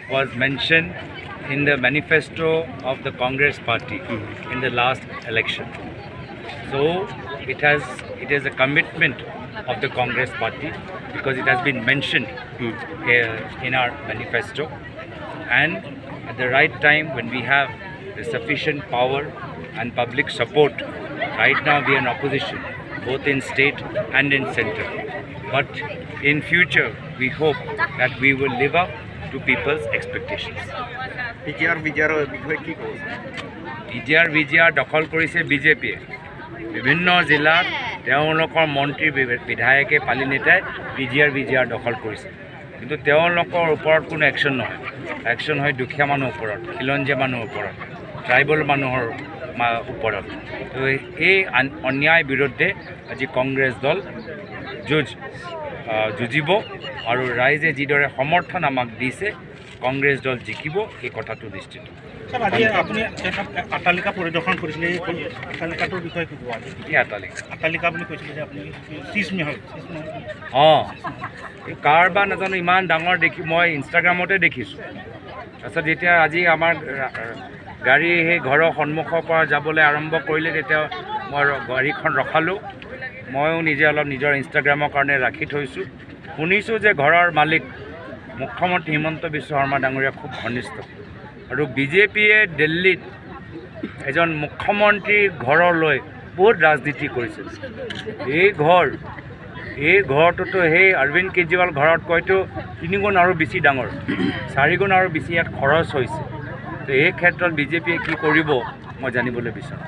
was mentioned in the manifesto of the Congress party in the last election. So it is a commitment of the Congress party because it has been mentioned in our manifesto, and at the right time when we have the sufficient power and public support. Right now we are in opposition both in state and in center, but in future we hope that we will live up to people's expectations. বিজয়াৰ দখল কৰিছে বিজেপিয়ে বিভিন্ন জিলাত তেওঁলোকৰ মন্ত্ৰী বিধায়কে পালি নেতাই বিজয়াৰ দখল কৰিছে, কিন্তু তেওঁলোকৰ ওপৰত কোনো একশ্যন নহয়। একশ্যন হয় দুখীয়া মানুহৰ ওপৰত, খিলঞ্জীয়া মানুহৰ ওপৰত, ট্ৰাইবেল মানুহৰ ওপৰত। তো এই অন্যায় বিৰুদ্ধে আজি কংগ্ৰেছ দল যুঁজিব আৰু ৰাইজে যিদৰে সমৰ্থন আমাক দিছে কংগ্ৰেছ দল জিকিব এই কথাটো নিশ্চিত। আপুনি আটালিকা পৰিদৰ্শন কৰিছিলে, এই আটালিকাটোৰ বিষয়ে কি ক'ব? এই আটালিকা বুলি কৈছিলে যে আপুনি কাৰোবাৰ নাজানো ইমান ডাঙৰ দেখি মই ইনষ্টাগ্ৰামতে দেখিছোঁ। তাৰপিছত যেতিয়া আজি আমাৰ গাড়ী সেই ঘৰৰ সন্মুখৰ পৰা যাবলৈ আৰম্ভ কৰিলে তেতিয়া মই গাড়ীখন ৰখালোঁ। ময়ো নিজে অলপ নিজৰ ইনষ্টাগ্ৰামৰ কাৰণে ৰাখি থৈছোঁ। শুনিছোঁ যে ঘৰৰ মালিক মুখ্যমন্ত্ৰী হিমন্ত বিশ্ব শৰ্মা ডাঙৰীয়া খুব ঘনিষ্ঠ, আৰু বিজেপিয়ে দিল্লীত এজন মুখ্যমন্ত্ৰীৰ ঘৰলৈ বহুত ৰাজনীতি কৰিছে। এই ঘৰটোতো সেই অৰবিন্দ কেজৰিৱাল ঘৰতকৈতো 3 গুণ আৰু বেছি ডাঙৰ, 4 গুণ আৰু বেছি ইয়াত খৰচ হৈছে। তো এই ক্ষেত্ৰত বিজেপিয়ে কি কৰিব মই জানিবলৈ বিচাৰোঁ।